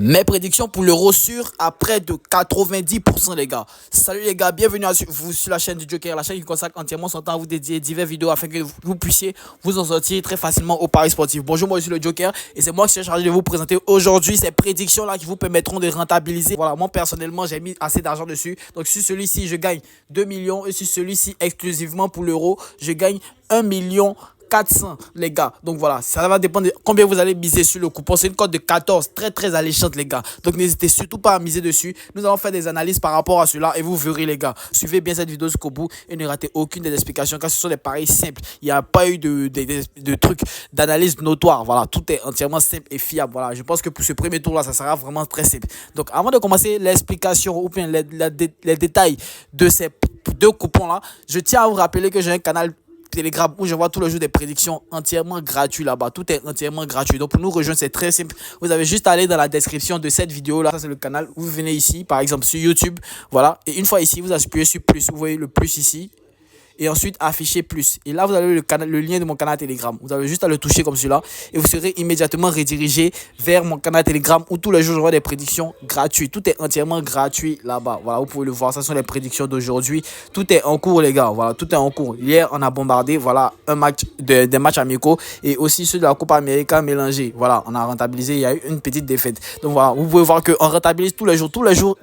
Mes prédictions pour l'euro sur à près de 90% les gars. Salut les gars, bienvenue à vous sur la chaîne du Joker, la chaîne qui consacre entièrement son temps à vous dédier diverses vidéos afin que vous puissiez vous en sortir très facilement au paris sportif. Bonjour, moi je suis le Joker et c'est moi qui suis chargé de vous présenter aujourd'hui ces prédictions là qui vous permettront de rentabiliser. Voilà, moi personnellement j'ai mis assez d'argent dessus. Donc sur celui-ci je gagne 2 millions et sur celui-ci exclusivement pour l'euro je gagne 1 million 400 les gars. Donc voilà, ça va dépendre de combien vous allez miser sur le coupon. C'est une cote de 14 très alléchante les gars. Donc n'hésitez surtout pas à miser dessus. Nous allons faire des analyses par rapport à cela et vous verrez les gars. Suivez bien cette vidéo jusqu'au bout et ne ratez aucune des explications car ce sont des paris simples. Il n'y a pas eu de trucs d'analyse notoire. Voilà, tout est entièrement simple et fiable. Voilà, je pense que pour ce premier tour là, ça sera vraiment très simple. Donc avant de commencer l'explication ou bien les détails de ces deux coupons là, je tiens à vous rappeler que j'ai un canal Telegram où je vois tous les jours des prédictions entièrement gratuites là-bas. Tout est entièrement gratuit. Donc pour nous rejoindre, c'est très simple. Vous avez juste à aller dans la description de cette vidéo là. Ça c'est le canal. Vous venez ici, par exemple sur YouTube. Voilà. Et une fois ici, vous appuyez sur plus. Vous voyez le plus ici. Et ensuite afficher plus. Et là, vous avez le lien de mon canal Telegram. Vous avez juste à le toucher comme cela. Et vous serez immédiatement redirigé vers mon canal Telegram où tous les jours, je vois des prédictions gratuites. Tout est entièrement gratuit là-bas. Voilà, vous pouvez le voir. Ce sont les prédictions d'aujourd'hui. Tout est en cours, les gars. Voilà, tout est en cours. Hier, on a bombardé, voilà, des matchs amicaux et aussi ceux de la Copa América mélangés. Voilà, on a rentabilisé. Il y a eu une petite défaite. Donc voilà, vous pouvez voir qu'on rentabilise tous les jours,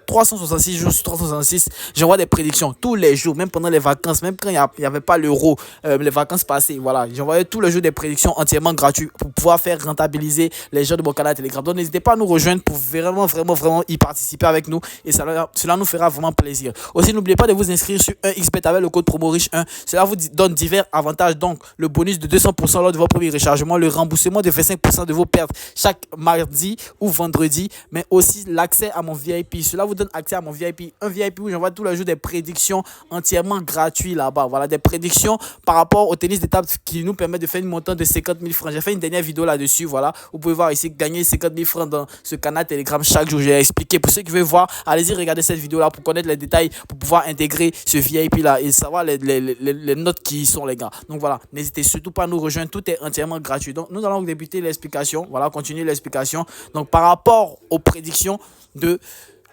366 jours sur 366. Je vois des prédictions tous les jours, même pendant les vacances, même quand il n'y avait pas l'euro, les vacances passées. Voilà, j'envoyais tous les jours des prédictions entièrement gratuites pour pouvoir faire rentabiliser les gens de mon canal Telegram. Donc n'hésitez pas à nous rejoindre pour vraiment y participer avec nous et cela nous fera vraiment plaisir. Aussi n'oubliez pas de vous inscrire sur 1xBet avec le code promo riche 1. Cela vous donne divers avantages, donc le bonus de 200% lors de votre premier rechargement, le remboursement de 25% de vos pertes chaque mardi ou vendredi, mais aussi l'accès à mon VIP. Cela vous donne accès à mon VIP, un VIP où j'envoie tous les jours des prédictions entièrement gratuites là-bas. Voilà, des prédictions par rapport au tennis de table qui nous permet de faire une montant de 50 000 francs. J'ai fait une dernière vidéo là-dessus. Voilà, vous pouvez voir ici gagner 50 000 francs dans ce canal Telegram chaque jour. J'ai expliqué. Pour ceux qui veulent voir, allez-y regarder cette vidéo là pour connaître les détails, pour pouvoir intégrer ce VIP là et savoir les notes qui y sont les gars. Donc voilà, n'hésitez surtout pas à nous rejoindre. Tout est entièrement gratuit. Donc nous allons débuter l'explication. Voilà, continuer l'explication. Donc par rapport aux prédictions de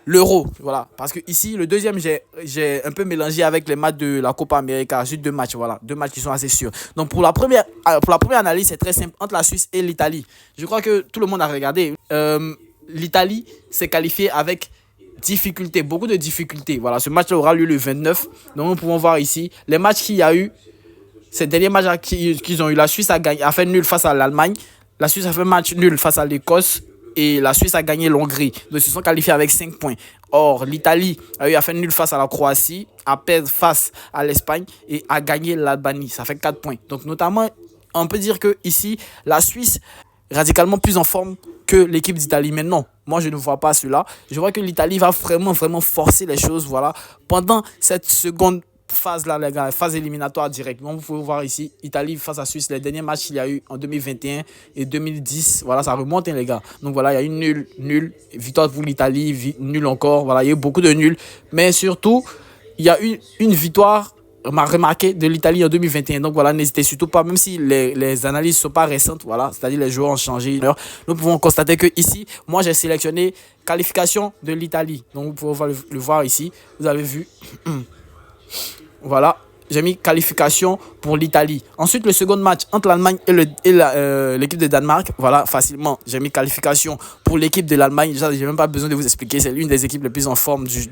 l'euro, voilà, parce que ici le deuxième j'ai un peu mélangé avec les matchs de la Copa América, juste deux matchs, voilà, deux matchs qui sont assez sûrs. Donc pour la première analyse, c'est très simple entre la Suisse et l'Italie. Je crois que tout le monde a regardé. L'Italie s'est qualifiée avec difficulté, beaucoup de difficultés. Voilà, ce match aura lieu le 29. Donc nous pouvons voir ici les matchs qu'il y a eu, ces derniers matchs qu'ils ont eu. La Suisse a fait nul face à l'Allemagne. La Suisse a fait match nul face à l'Écosse. Et la Suisse a gagné l'Hongrie. Donc, ils se sont qualifiés avec 5 points. Or, l'Italie a fait nul face à la Croatie, a perdu face à l'Espagne et a gagné l'Albanie. Ça fait 4 points. Donc, notamment, on peut dire que ici, la Suisse est radicalement plus en forme que l'équipe d'Italie. Mais non, moi, je ne vois pas cela. Je vois que l'Italie va vraiment forcer les choses. Voilà, pendant cette seconde phase là les gars, phase éliminatoire directe. Donc vous pouvez voir ici Italie face à Suisse, les derniers matchs qu'il y a eu en 2021 et 2010, voilà, ça remonte les gars. Donc voilà, il y a une nul, victoire pour l'Italie, nul encore, voilà, il y a eu beaucoup de nuls, mais surtout il y a eu une victoire remarquée de l'Italie en 2021. Donc voilà, n'hésitez surtout pas, même si les analyses ne sont pas récentes, voilà, c'est-à-dire les joueurs ont changé. Nous pouvons constater que ici, moi j'ai sélectionné qualification de l'Italie. Donc vous pouvez le voir ici, vous avez vu. Voilà, j'ai mis qualification pour l'Italie. Ensuite, le second match entre l'Allemagne et l'équipe de Danemark. Voilà, facilement, j'ai mis qualification pour l'équipe de l'Allemagne. Déjà, j'ai même pas besoin de vous expliquer. C'est l'une des équipes les plus en forme du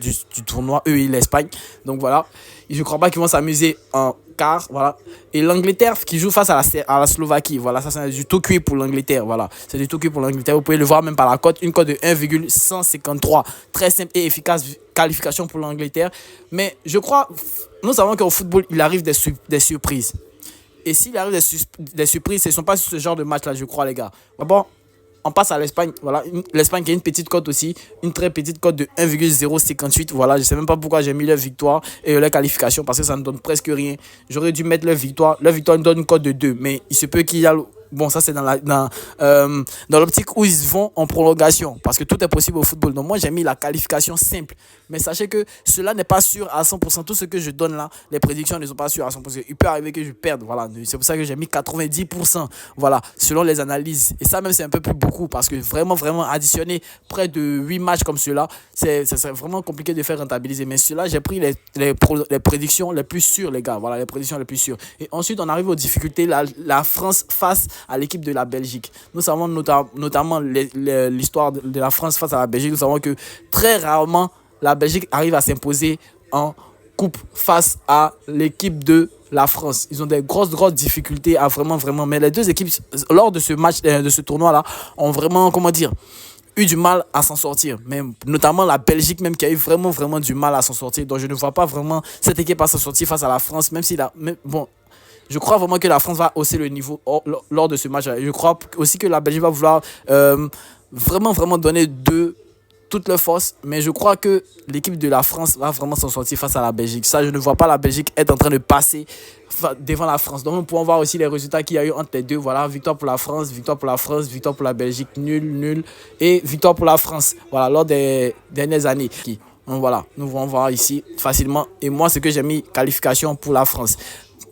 tournoi, eux et l'Espagne. Donc voilà, je ne crois pas qu'ils vont s'amuser en quart. Voilà. Et l'Angleterre qui joue face à la Slovaquie. Voilà, ça c'est du tout cuit pour l'Angleterre. Voilà, c'est du tout cuit pour l'Angleterre. Vous pouvez le voir même par la cote. Une cote de 1,153. Très simple et efficace qualification pour l'Angleterre. Mais je crois, nous savons qu'au football, il arrive des surprises. Et s'il arrive des surprises, ce ne sont pas ce genre de match-là, je crois, les gars. Bon, on passe à l'Espagne. Voilà, l'Espagne qui a une petite cote aussi, une très petite cote de 1,058. Voilà, je ne sais même pas pourquoi j'ai mis leur victoire et leur qualification parce que ça ne donne presque rien. J'aurais dû mettre leur victoire. Leur victoire nous donne une cote de 2, mais il se peut qu'il y a bon, ça c'est dans l'optique où ils vont en prolongation, parce que tout est possible au football. Donc moi j'ai mis la qualification simple, mais sachez que cela n'est pas sûr à 100%. Tout ce que je donne là, les prédictions ne sont pas sûres à 100%. Il peut arriver que je perde, voilà. C'est pour ça que j'ai mis 90%, voilà, selon les analyses. Et ça même c'est un peu plus beaucoup, parce que vraiment additionner près de 8 matchs comme cela, ça serait vraiment compliqué de faire rentabiliser. Mais cela, j'ai pris les prédictions les plus sûres, les gars, voilà, les prédictions les plus sûres. Et ensuite on arrive aux difficultés, la France face à l'équipe de la Belgique. Nous savons notamment l'histoire de la France face à la Belgique. Nous savons que très rarement la Belgique arrive à s'imposer en coupe face à l'équipe de la France. Ils ont des grosses difficultés à vraiment. Mais les deux équipes, lors de ce match, de ce tournoi-là, ont vraiment, comment dire, eu du mal à s'en sortir. Mais notamment la Belgique même qui a eu vraiment du mal à s'en sortir. Donc je ne vois pas vraiment cette équipe à s'en sortir face à la France, même si bon, je crois vraiment que la France va hausser le niveau lors de ce match. Je crois aussi que la Belgique va vouloir vraiment donner toutes leurs forces, mais je crois que l'équipe de la France va vraiment s'en sortir face à la Belgique. Ça, je ne vois pas la Belgique être en train de passer devant la France. Donc, nous pouvons voir aussi les résultats qu'il y a eu entre les deux. Voilà, victoire pour la France, victoire pour la Belgique, nul, et victoire pour la France. Voilà, lors des dernières années. Donc, voilà, nous pouvons voir ici facilement. Et moi, ce que j'ai mis, qualification pour la France.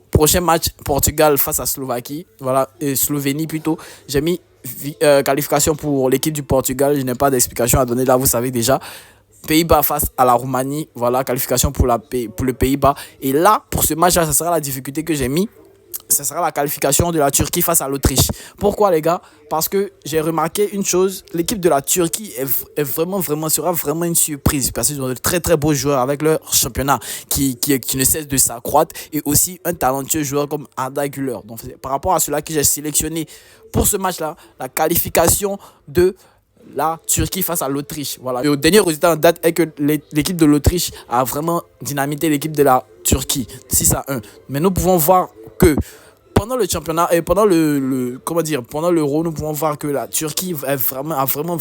Prochain match, Portugal face à Slovaquie. Voilà, et Slovénie plutôt. J'ai mis qualification pour l'équipe du Portugal. Je n'ai pas d'explication à donner là, vous savez déjà. Pays-Bas face à la Roumanie. Voilà, qualification pour le Pays-Bas. Et là, pour ce match-là, ça sera la difficulté que j'ai mis. Ce sera la qualification de la Turquie face à l'Autriche. Pourquoi, les gars? Parce que j'ai remarqué une chose, l'équipe de la Turquie sera vraiment une surprise, parce qu'ils ont de très beaux joueurs avec leur championnat qui ne cesse de s'accroître, et aussi un talentueux joueur comme Arda Güler. Donc par rapport à cela que j'ai sélectionné pour ce match-là, la qualification de la Turquie face à l'Autriche. Voilà. Et au dernier résultat en date est que l'équipe de l'Autriche a vraiment dynamité l'équipe de la Turquie 6-1. Mais nous pouvons voir que pendant le championnat et pendant pendant l'Euro, nous pouvons voir que la Turquie a vraiment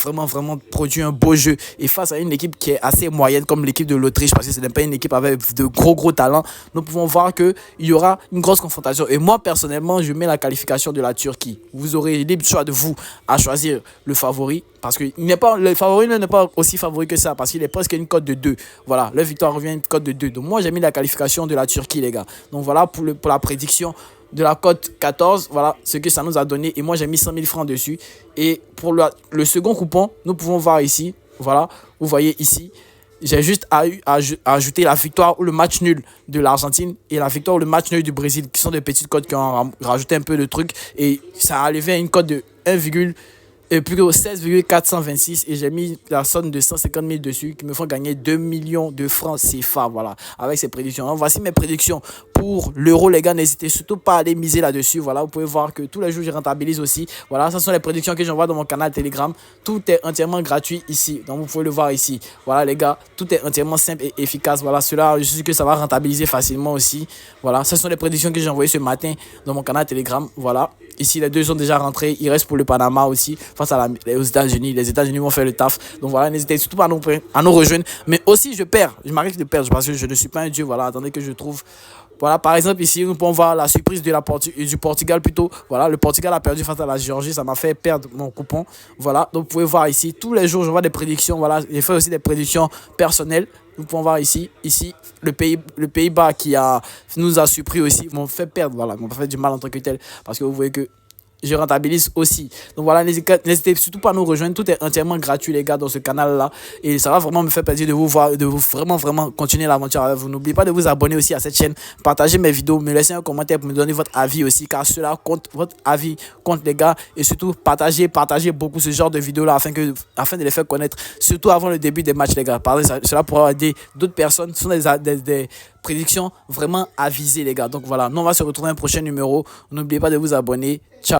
produit un beau jeu, et face à une équipe qui est assez moyenne comme l'équipe de l'Autriche, parce que ce n'est pas une équipe avec de gros talents, nous pouvons voir que il y aura une grosse confrontation. Et moi personnellement, je mets la qualification de la Turquie. Vous aurez libre choix de vous à choisir le favori, parce que le favori n'est pas aussi favori que ça, parce qu'il est presque une cote de 2. Voilà, la victoire revient à une cote de 2. Donc moi j'ai mis la qualification de la Turquie, les gars. Donc voilà pour la prédiction de la cote 14, voilà ce que ça nous a donné, et moi j'ai mis 100 000 francs dessus. Et pour le second coupon, nous pouvons voir ici, voilà, vous voyez ici, j'ai juste ajouté la victoire ou le match nul de l'Argentine et la victoire ou le match nul du Brésil, qui sont des petites cotes qui ont rajouté un peu de trucs, et ça a levé à une cote de 16,426, et j'ai mis la somme de 150 000 dessus, qui me font gagner 2 millions de francs CFA, voilà, avec ces prédictions. Alors, voici mes prédictions pour l'euro, les gars. N'hésitez surtout pas à aller miser là-dessus. Voilà, vous pouvez voir que tous les jours je rentabilise aussi. Voilà, ce sont les prédictions que j'envoie dans mon canal Telegram. Tout est entièrement gratuit ici, donc vous pouvez le voir ici. Voilà, les gars, tout est entièrement simple et efficace. Voilà, cela, je suis que ça va rentabiliser facilement aussi. Voilà, ce sont les prédictions que j'ai envoyées ce matin dans mon canal Telegram. Voilà, ici les deux sont déjà rentrés. Il reste pour le Panama aussi face aux États-Unis. Les États-Unis vont faire le taf. Donc voilà, n'hésitez surtout pas à nous rejoindre. Mais aussi, je m'arrive de perdre, parce que je ne suis pas un dieu. Voilà, attendez que je trouve. Voilà, par exemple, ici, nous pouvons voir la surprise du Portugal plutôt. Voilà, le Portugal a perdu face à la Géorgie. Ça m'a fait perdre mon coupon. Voilà, donc vous pouvez voir ici. Tous les jours, je vois des prédictions. Voilà, j'ai fait aussi des prédictions personnelles. Nous pouvons voir ici le Pays-Bas qui nous a surpris aussi. M'ont fait perdre. Voilà, m'ont fait du mal en tant que tel. Parce que vous voyez que je rentabilise aussi. Donc voilà, n'hésitez surtout pas à nous rejoindre. Tout est entièrement gratuit, les gars, dans ce canal-là. Et ça va vraiment me faire plaisir de vous voir, de vous vraiment continuer l'aventure avec vous. N'oubliez pas de vous abonner aussi à cette chaîne. Partagez mes vidéos, me laissez un commentaire pour me donner votre avis aussi, car cela compte, votre avis compte, les gars. Et surtout, partagez beaucoup ce genre de vidéos-là afin de les faire connaître, surtout avant le début des matchs, les gars. Cela pourra aider d'autres personnes. Ce sont des prédictions vraiment avisées, les gars. Donc voilà, nous on va se retrouver dans un prochain numéro. N'oubliez pas de vous abonner. Ciao.